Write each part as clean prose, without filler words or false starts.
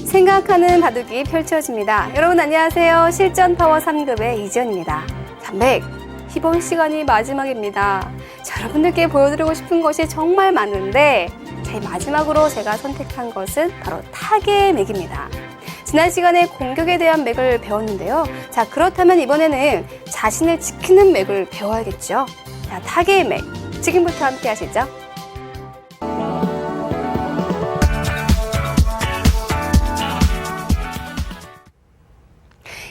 생각하는 바둑이 펼쳐집니다. 여러분 안녕하세요. 실전 파워 3급의 이지연입니다. 자, 맥 이번 시간이 마지막입니다. 자, 여러분들께 보여드리고 싶은 것이 정말 많은데 마지막으로 제가 선택한 것은 바로 타겟 맥입니다. 지난 시간에 공격에 대한 맥을 배웠는데요. 자, 그렇다면 이번에는 자신을 지키는 맥을 배워야겠죠. 자, 타겟 맥 지금부터 함께 하시죠.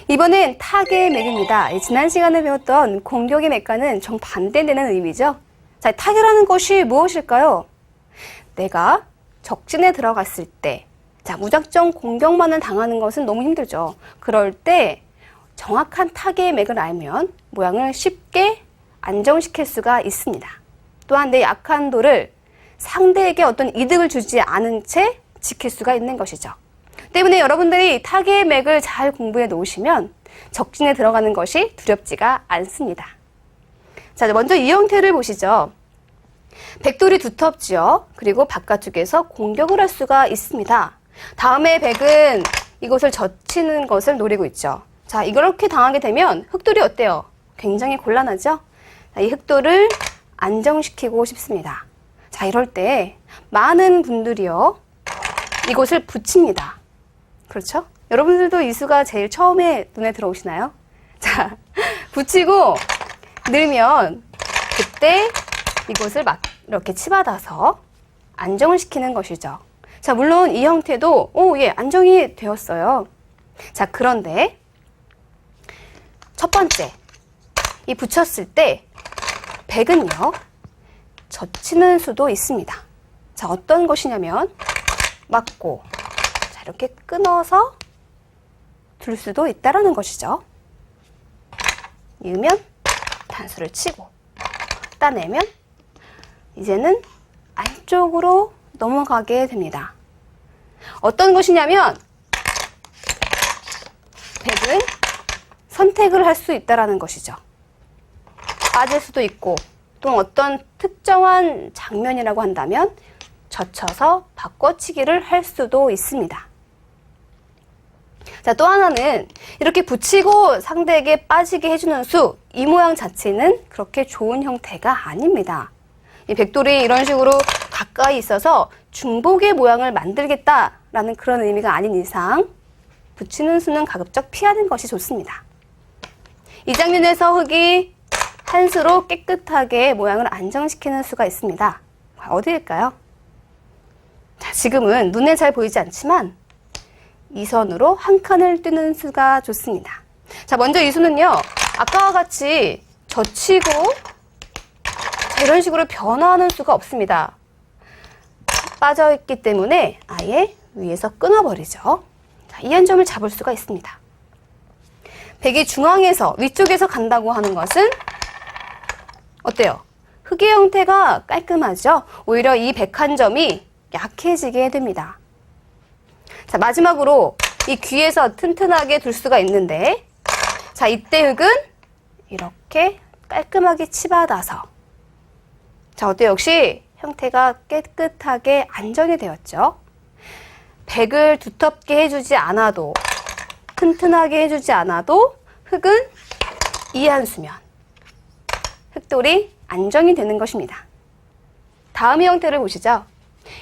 이번엔 타겟 맥입니다. 지난 시간에 배웠던 공격의 맥과는 정반대되는 의미죠. 자, 타겟이라는 것이 무엇일까요? 내가 적진에 들어갔을 때, 자, 무작정 공격만을 당하는 것은 너무 힘들죠. 그럴 때 정확한 타겟 맥을 알면 모양을 쉽게 안정시킬 수가 있습니다. 또한 내 약한 돌을 상대에게 어떤 이득을 주지 않은 채 지킬 수가 있는 것이죠. 때문에 여러분들이 타겟 맥을 잘 공부해 놓으시면 적진에 들어가는 것이 두렵지가 않습니다. 자, 먼저 이 형태를 보시죠. 백돌이 두텁지요. 그리고 바깥쪽에서 공격을 할 수가 있습니다. 다음에 백은 이것을 젖히는 것을 노리고 있죠. 자, 이렇게 당하게 되면 흑돌이 어때요? 굉장히 곤란하죠? 자, 이 흑돌을 안정시키고 싶습니다. 자, 이럴 때 많은 분들이요, 이것을 붙입니다. 그렇죠? 여러분들도 이 수가 제일 처음에 눈에 들어오시나요? 자, 붙이고 늘면 그때 이것을 막 이렇게 치받아서 안정을 시키는 것이죠. 자, 물론 이 형태도 안정이 되었어요. 자, 그런데 첫 번째, 이 붙였을 때 백은요, 젖히는 수도 있습니다. 자, 어떤 것이냐면 맞고 자, 이렇게 끊어서 둘 수도 있다라는 것이죠. 이으면 단수를 치고 따내면 이제는 안쪽으로 넘어가게 됩니다. 어떤 것이냐면 백은 선택을 할 수 있다라는 것이죠. 빠질 수도 있고 또 어떤 특정한 장면이라고 한다면 젖혀서 바꿔치기를 할 수도 있습니다. 자, 또 하나는 이렇게 붙이고 상대에게 빠지게 해주는 수, 이 모양 자체는 그렇게 좋은 형태가 아닙니다. 이 백돌이 이런 식으로 가까이 있어서 중복의 모양을 만들겠다라는 그런 의미가 아닌 이상 붙이는 수는 가급적 피하는 것이 좋습니다. 이 장면에서 흑이 한 수로 깨끗하게 모양을 안정시키는 수가 있습니다. 어디일까요? 자, 지금은 눈에 잘 보이지 않지만 이 선으로 한 칸을 뜨는 수가 좋습니다. 자, 먼저 이 수는요, 아까와 같이 젖히고 자, 이런 식으로 변화하는 수가 없습니다. 빠져있기 때문에 아예 위에서 끊어버리죠. 자, 이 한 점을 잡을 수가 있습니다. 백이 중앙에서 위쪽에서 간다고 하는 것은 어때요? 흑의 형태가 깔끔하죠? 오히려 이 백 한 점이 약해지게 됩니다. 자, 마지막으로 이 귀에서 튼튼하게 둘 수가 있는데, 자, 이때 흑은 이렇게 깔끔하게 치받아서, 자, 어때요? 역시 형태가 깨끗하게 안정이 되었죠? 백을 두텁게 해주지 않아도, 튼튼하게 해주지 않아도 흑은 이 한 수면 흑돌이 안정이 되는 것입니다. 다음 형태를 보시죠.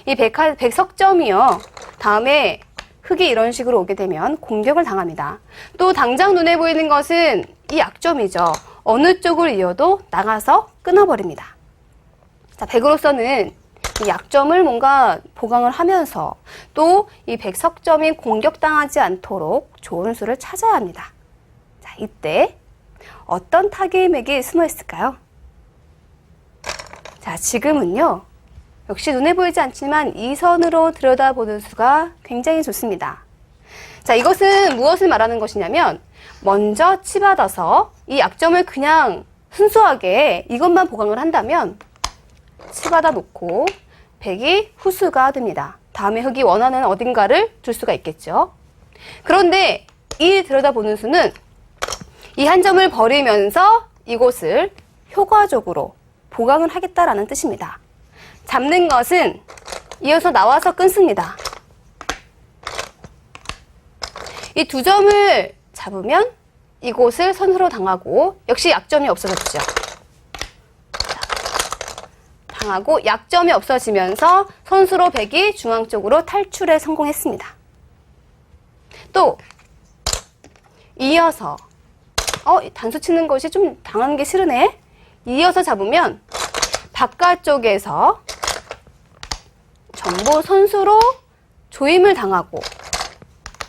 이 백석점이요, 다음에 흑이 이런 식으로 오게 되면 공격을 당합니다. 또 당장 눈에 보이는 것은 이 약점이죠. 어느 쪽을 이어도 나가서 끊어버립니다. 자, 백으로서는 이 약점을 뭔가 보강을 하면서 또 이 백석점이 공격당하지 않도록 좋은 수를 찾아야 합니다. 자, 이때 어떤 타겟 맥이 숨어 있을까요? 자, 지금은요, 역시 눈에 보이지 않지만 이 선으로 들여다보는 수가 굉장히 좋습니다. 자, 이것은 무엇을 말하는 것이냐면 먼저 치받아서 이 약점을 그냥 순수하게 이것만 보강을 한다면 치받아 놓고 백이 후수가 됩니다. 다음에 흑이 원하는 어딘가를 둘 수가 있겠죠. 그런데 이 들여다보는 수는 이 한 점을 버리면서 이곳을 효과적으로 보강을 하겠다라는 뜻입니다. 잡는 것은 이어서 나와서 끊습니다. 이 두 점을 잡으면 이곳을 선수로 당하고 역시 약점이 없어졌죠. 당하고 약점이 없어지면서 선수로 백이 중앙 쪽으로 탈출에 성공했습니다. 또 이어서 단수 치는 것이 좀 당하는 게 싫으네. 이어서 잡으면 바깥쪽에서 전부 선수로 조임을 당하고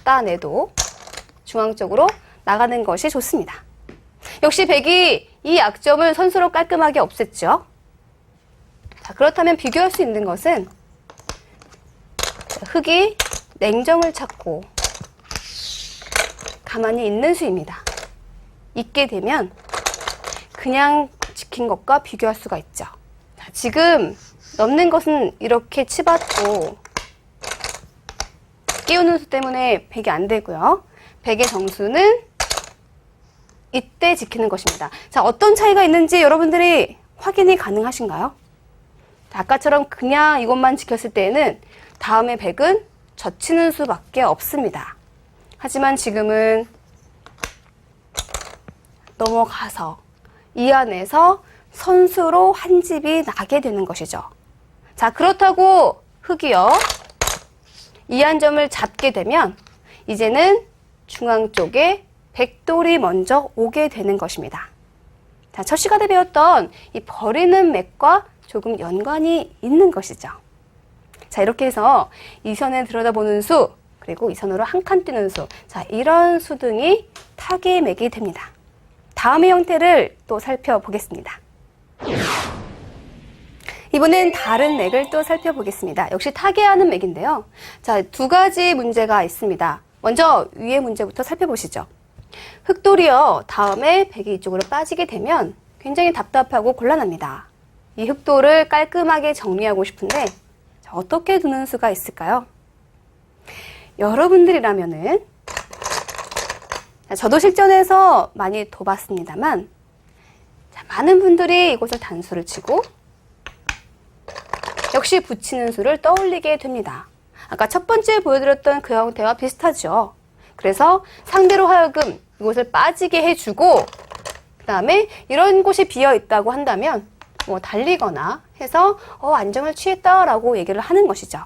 따내도 중앙 쪽으로 나가는 것이 좋습니다. 역시 백이 이 약점을 선수로 깔끔하게 없앴죠. 자, 그렇다면 비교할 수 있는 것은 흑이 냉정을 찾고 가만히 있는 수입니다. 있게 되면 그냥 지킨 것과 비교할 수가 있죠. 자, 지금 넘는 것은 이렇게 치받고 끼우는 수 때문에 백이 안 되고요. 백의 정수는 이때 지키는 것입니다. 자, 어떤 차이가 있는지 여러분들이 확인이 가능하신가요? 자, 아까처럼 그냥 이것만 지켰을 때에는 다음에 백은 젖히는 수밖에 없습니다. 하지만 지금은 넘어가서 이 안에서 선수로 한 집이 나게 되는 것이죠. 자, 그렇다고 흑이요. 이 한 점을 잡게 되면 이제는 중앙 쪽에 백돌이 먼저 오게 되는 것입니다. 자, 첫 시간에 배웠던 이 버리는 맥과 조금 연관이 있는 것이죠. 자, 이렇게 해서 이 선에 들여다보는 수, 그리고 이 선으로 한 칸 뛰는 수, 자, 이런 수 등이 타개의 맥이 됩니다. 다음의 형태를 또 살펴보겠습니다. 이번엔 다른 맥을 또 살펴보겠습니다. 역시 타개하는 맥인데요. 자, 두 가지 문제가 있습니다. 먼저 위의 문제부터 살펴보시죠. 흑돌이요. 다음에 백이 이쪽으로 빠지게 되면 굉장히 답답하고 곤란합니다. 이 흑돌을 깔끔하게 정리하고 싶은데 자, 어떻게 두는 수가 있을까요? 여러분들이라면은 저도 실전에서 많이 둬봤습니다만 자, 많은 분들이 이곳을 단수를 치고 역시 붙이는 수를 떠올리게 됩니다. 아까 첫 번째 보여드렸던 그 형태와 비슷하죠. 그래서 상대로 하여금 이곳을 빠지게 해주고 그 다음에 이런 곳이 비어있다고 한다면 뭐 달리거나 해서 안정을 취했다라고 얘기를 하는 것이죠.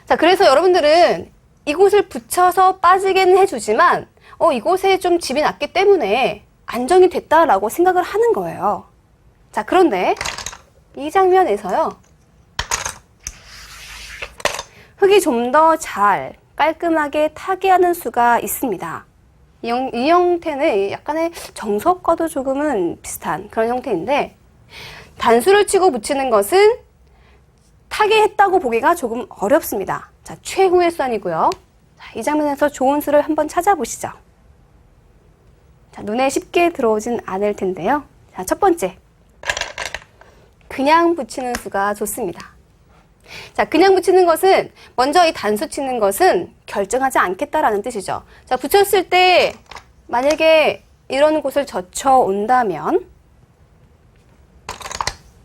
자, 그래서 여러분들은 이곳을 붙여서 빠지게는 해주지만 이곳에 좀 집이 났기 때문에 안정이 됐다라고 생각을 하는 거예요. 자, 그런데 이 장면에서요. 흑이 좀 더 잘 깔끔하게 타개하는 수가 있습니다. 이 형태는 약간의 정석과도 조금은 비슷한 그런 형태인데 단수를 치고 붙이는 것은 타개했다고 보기가 조금 어렵습니다. 자, 최후의 수단이고요. 자, 이 장면에서 좋은 수를 한번 찾아보시죠. 자, 눈에 쉽게 들어오진 않을 텐데요. 자, 첫 번째. 그냥 붙이는 수가 좋습니다. 자, 그냥 붙이는 것은 먼저 이 단수 치는 것은 결정하지 않겠다라는 뜻이죠. 자, 붙였을 때 만약에 이런 곳을 젖혀 온다면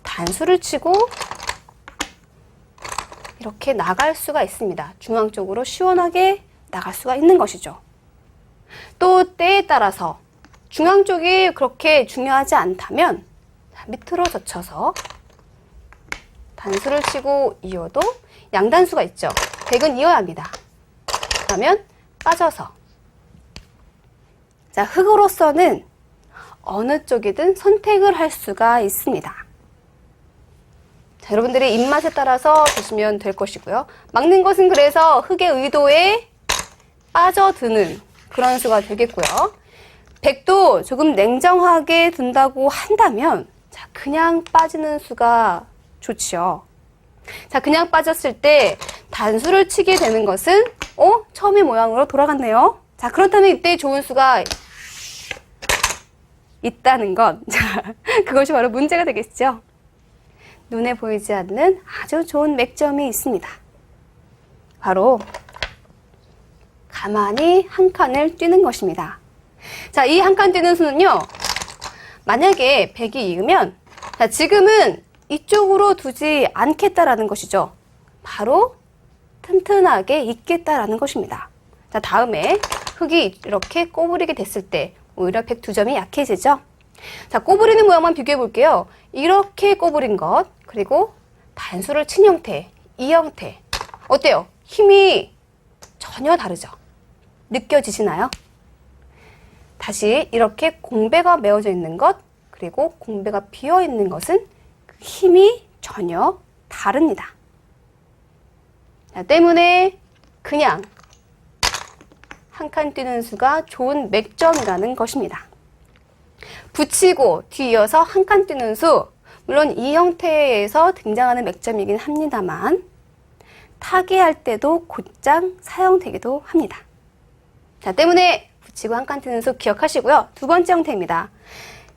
단수를 치고 이렇게 나갈 수가 있습니다. 중앙 쪽으로 시원하게 나갈 수가 있는 것이죠. 또 때에 따라서 중앙 쪽이 그렇게 중요하지 않다면 밑으로 젖혀서 단수를 치고 이어도 양단수가 있죠. 백은 이어야 합니다. 그러면 빠져서 자, 흑으로서는 어느 쪽이든 선택을 할 수가 있습니다. 자, 여러분들의 입맛에 따라서 보시면 될 것이고요. 막는 것은 그래서 흑의 의도에 빠져드는 그런 수가 되겠고요. 백도 조금 냉정하게 둔다고 한다면 자, 그냥 빠지는 수가 좋죠. 자, 그냥 빠졌을 때 단수를 치게 되는 것은 처음의 모양으로 돌아갔네요. 자, 그렇다면 이때 좋은 수가 있다는 것. 자, 그것이 바로 문제가 되겠죠. 눈에 보이지 않는 아주 좋은 맥점이 있습니다. 바로 가만히 한 칸을 뛰는 것입니다. 자, 이 한 칸 뛰는 수는요. 만약에 백이 익으면 자, 지금은 이쪽으로 두지 않겠다라는 것이죠. 바로 튼튼하게 있겠다라는 것입니다. 자, 다음에 흙이 이렇게 꼬부리게 됐을 때 오히려 백 두 점이 약해지죠. 자, 꼬부리는 모양만 비교해 볼게요. 이렇게 꼬부린 것, 그리고 단수를 친 형태, 이 형태. 어때요? 힘이 전혀 다르죠? 느껴지시나요? 다시 이렇게 공배가 메어져 있는 것, 그리고 공배가 비어 있는 것은 그 힘이 전혀 다릅니다. 자, 때문에 그냥 한 칸 뛰는 수가 좋은 맥점이라는 것입니다. 붙이고 뒤이어서 한 칸 뛰는 수, 물론 이 형태에서 등장하는 맥점이긴 합니다만 타개할 때도 곧장 사용되기도 합니다. 자, 때문에 붙이고 한 칸 뛰는 수 기억하시고요. 두 번째 형태입니다.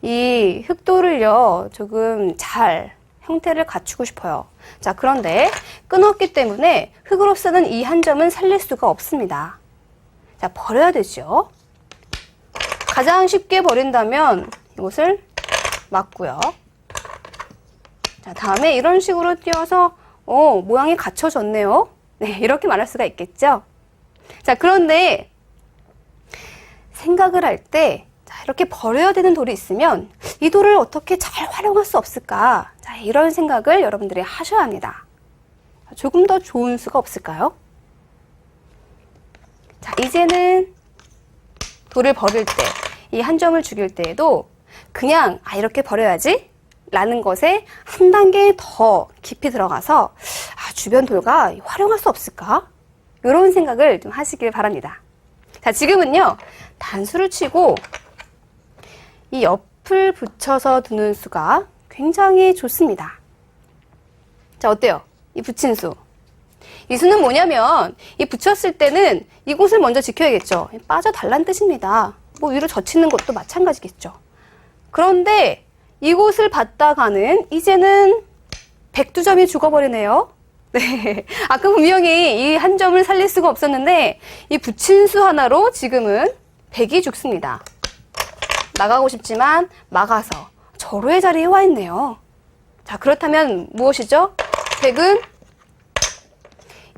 이 흑도를요, 조금 잘 형태를 갖추고 싶어요. 자, 그런데 끊었기 때문에 흙으로서는 이 한 점은 살릴 수가 없습니다. 자, 버려야 되죠. 가장 쉽게 버린다면 이것을 막고요. 자, 다음에 이런 식으로 띄어서 모양이 갖춰졌네요. 네, 이렇게 말할 수가 있겠죠. 자, 그런데 생각을 할 때 이렇게 버려야 되는 돌이 있으면 이 돌을 어떻게 잘 활용할 수 없을까? 자, 이런 생각을 여러분들이 하셔야 합니다. 조금 더 좋은 수가 없을까요? 자, 이제는 돌을 버릴 때, 이 한 점을 죽일 때에도 그냥 이렇게 버려야지 라는 것에 한 단계 더 깊이 들어가서 주변 돌과 활용할 수 없을까? 이런 생각을 좀 하시길 바랍니다. 자, 지금은요, 단수를 치고 이 옆을 붙여서 두는 수가 굉장히 좋습니다. 자, 어때요? 이 붙인 수. 이 수는 뭐냐면 이 붙였을 때는 이곳을 먼저 지켜야겠죠. 빠져달란 뜻입니다. 뭐 위로 젖히는 것도 마찬가지겠죠. 그런데 이곳을 받다가는 이제는 백두점이 죽어버리네요. 네. 아까 분명히 이 한 점을 살릴 수가 없었는데 이 붙인 수 하나로 지금은 백이 죽습니다. 나가고 싶지만 막아서 절호의 자리에 와 있네요. 자, 그렇다면 무엇이죠? 백은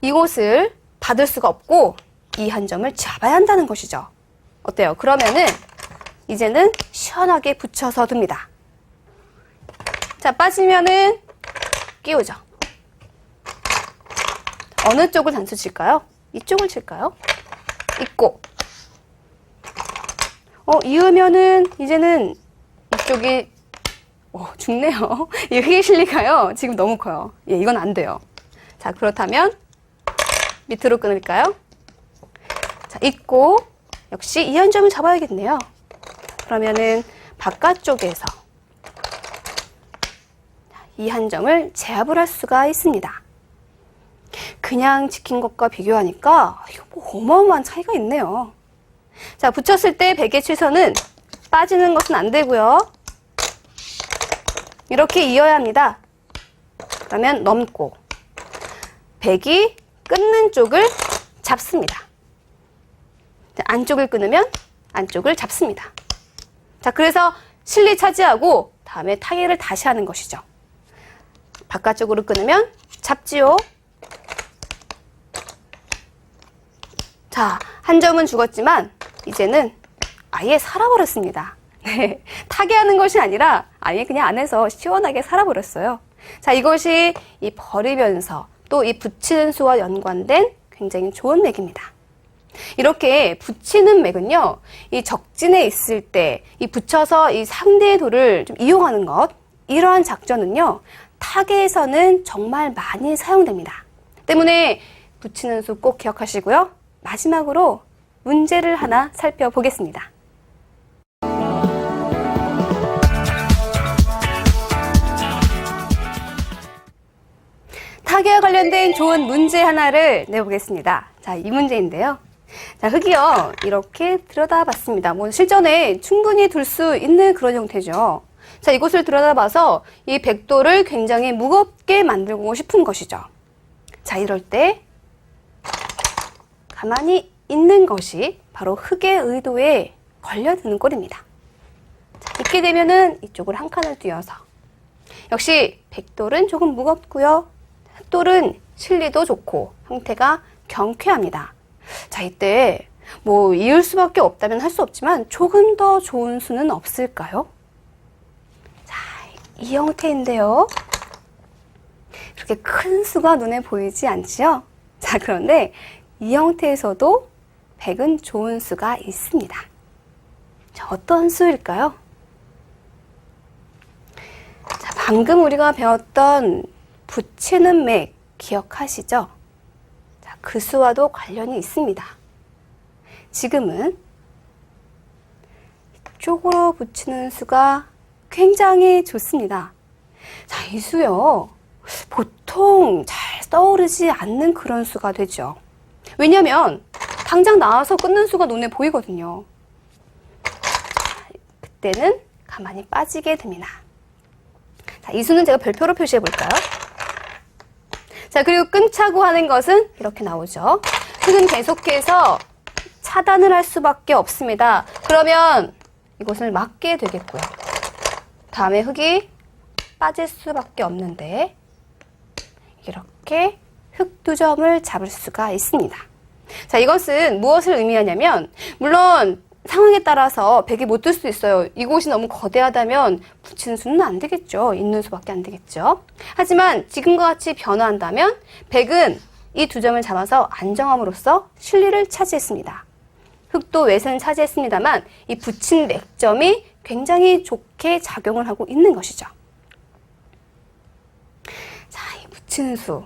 이곳을 받을 수가 없고 이 한 점을 잡아야 한다는 것이죠. 어때요? 그러면은 이제는 시원하게 붙여서 둡니다. 자, 빠지면은 끼우죠. 어느 쪽을 단수 칠까요? 이쪽을 칠까요? 있고 이으면은 이제는 이쪽이 죽네요. 이 흙의 실리가요 지금 너무 커요. 예, 이건 안 돼요. 자, 그렇다면 밑으로 끊을까요? 자, 있고 역시 이 한 점을 잡아야겠네요. 그러면은 바깥쪽에서 이 한 점을 제압을 할 수가 있습니다. 그냥 지킨 것과 비교하니까 이거 뭐 어마어마한 차이가 있네요. 자, 붙였을 때 백의 취선은 빠지는 것은 안 되고요. 이렇게 이어야 합니다. 그러면 넘고 백이 끊는 쪽을 잡습니다. 자, 안쪽을 끊으면 안쪽을 잡습니다. 자, 그래서 실리 차지하고 다음에 타개를 다시 하는 것이죠. 바깥쪽으로 끊으면 잡지요. 자, 한 점은 죽었지만 이제는 아예 살아버렸습니다. 네, 타개하는 것이 아니라 아예 그냥 안에서 시원하게 살아버렸어요. 자, 이것이 이 버리면서 또 이 붙이는 수와 연관된 굉장히 좋은 맥입니다. 이렇게 붙이는 맥은요, 이 적진에 있을 때 이 붙여서 이 상대의 돌을 좀 이용하는 것, 이러한 작전은요, 타개에서는 정말 많이 사용됩니다. 때문에 붙이는 수 꼭 기억하시고요. 마지막으로 문제를 하나 살펴보겠습니다. 타개와 관련된 좋은 문제 하나를 내보겠습니다. 자, 이 문제인데요. 자, 흙이요, 이렇게 들여다봤습니다. 뭐 실전에 충분히 둘 수 있는 그런 형태죠. 자, 이곳을 들여다봐서 이 백도를 굉장히 무겁게 만들고 싶은 것이죠. 자, 이럴 때 가만히 있는 것이 바로 흙의 의도에 걸려드는 꼴입니다. 자, 있게 되면은 이쪽을 한 칸을 띄어서 역시 백돌은 조금 무겁고요. 흑돌은 실리도 좋고 형태가 경쾌합니다. 자, 이때 뭐 이을 수밖에 없다면 할 수 없지만 조금 더 좋은 수는 없을까요? 자, 이 형태인데요. 그렇게 큰 수가 눈에 보이지 않지요? 자, 그런데 이 형태에서도 100은 좋은 수가 있습니다. 자, 어떤 수일까요? 자, 방금 우리가 배웠던 붙이는 맥 기억하시죠? 자, 그 수와도 관련이 있습니다. 지금은 이쪽으로 붙이는 수가 굉장히 좋습니다. 자, 이 수요. 보통 잘 떠오르지 않는 그런 수가 되죠. 왜냐하면 당장 나와서 끊는 수가 눈에 보이거든요. 그때는 가만히 빠지게 됩니다. 자, 이 수는 제가 별표로 표시해 볼까요? 자, 그리고 끊자고 하는 것은 이렇게 나오죠. 흙은 계속해서 차단을 할 수밖에 없습니다. 그러면 이것을 막게 되겠고요. 다음에 흙이 빠질 수밖에 없는데 이렇게 흙 두 점을 잡을 수가 있습니다. 자, 이것은 무엇을 의미하냐면 물론 상황에 따라서 100이 못 들 수 있어요. 이곳이 너무 거대하다면 붙이는 수는 안 되겠죠. 있는 수밖에 안 되겠죠. 하지만 지금과 같이 변화한다면 100은 이 두 점을 잡아서 안정함으로써 실리를 차지했습니다. 흙도 외세는 차지했습니다만 이 붙인 맥점이 굉장히 좋게 작용을 하고 있는 것이죠. 자, 이 붙이는 수,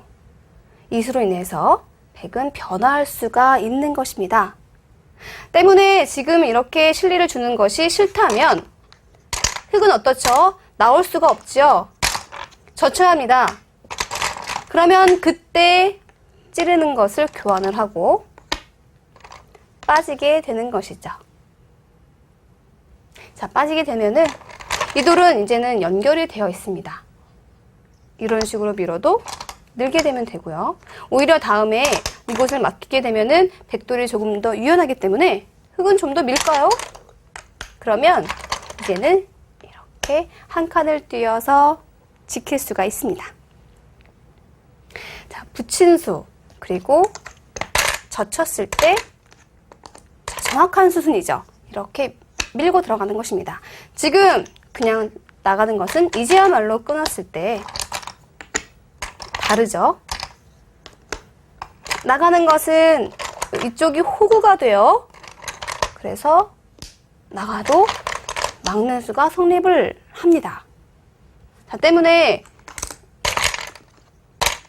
이 수로 인해서 100은 변화할 수가 있는 것입니다. 때문에 지금 이렇게 실리를 주는 것이 싫다면 흙은 어떻죠? 나올 수가 없지요. 젖혀야 합니다. 그러면 그때 찌르는 것을 교환을 하고 빠지게 되는 것이죠. 자, 빠지게 되면은 이 돌은 이제는 연결이 되어 있습니다. 이런 식으로 밀어도 늘게 되면 되고요. 오히려 다음에 이곳을 막히게 되면은 백돌이 조금 더 유연하기 때문에 흙은 좀 더 밀까요? 그러면 이제는 이렇게 한 칸을 띄어서 지킬 수가 있습니다. 자, 붙인 수, 그리고 젖혔을 때 정확한 수순이죠. 이렇게 밀고 들어가는 것입니다. 지금 그냥 나가는 것은 이제야말로 끊었을 때 다르죠. 나가는 것은 이쪽이 호구가 돼요. 그래서 나가도 막는 수가 성립을 합니다. 자, 때문에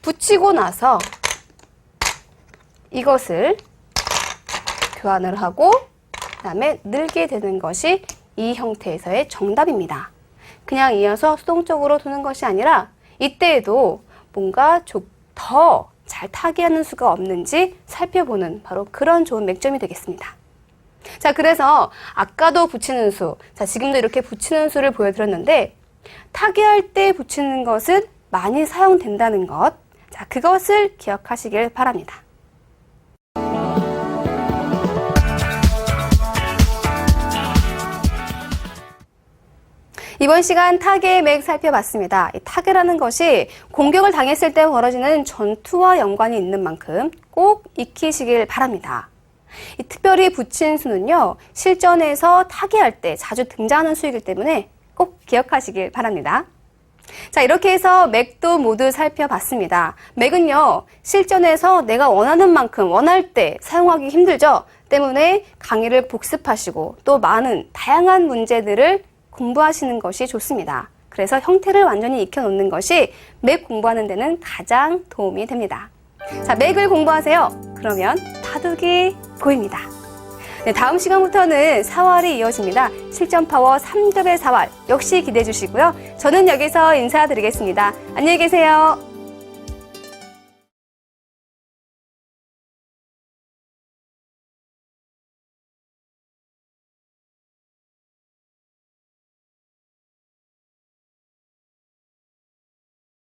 붙이고 나서 이것을 교환을 하고 그다음에 늘게 되는 것이 이 형태에서의 정답입니다. 그냥 이어서 수동적으로 두는 것이 아니라 이때에도 뭔가 더 잘 타개하는 수가 없는지 살펴보는 바로 그런 좋은 맥점이 되겠습니다. 자, 그래서 아까도 붙이는 수, 자, 지금도 이렇게 붙이는 수를 보여드렸는데 타개할 때 붙이는 것은 많이 사용된다는 것, 자, 그것을 기억하시길 바랍니다. 이번 시간 타개의 맥 살펴봤습니다. 이 타개라는 것이 공격을 당했을 때 벌어지는 전투와 연관이 있는 만큼 꼭 익히시길 바랍니다. 이 특별히 붙인 수는요, 실전에서 타개할 때 자주 등장하는 수이기 때문에 꼭 기억하시길 바랍니다. 자, 이렇게 해서 맥도 모두 살펴봤습니다. 맥은요, 실전에서 내가 원하는 만큼 원할 때 사용하기 힘들죠. 때문에 강의를 복습하시고 또 많은 다양한 문제들을 공부하시는 것이 좋습니다. 그래서 형태를 완전히 익혀놓는 것이 맥 공부하는 데는 가장 도움이 됩니다. 자, 맥을 공부하세요. 그러면 바둑이 보입니다. 네, 다음 시간부터는 사활이 이어집니다. 실전 파워 3급의 사활 역시 기대해 주시고요. 저는 여기서 인사드리겠습니다. 안녕히 계세요.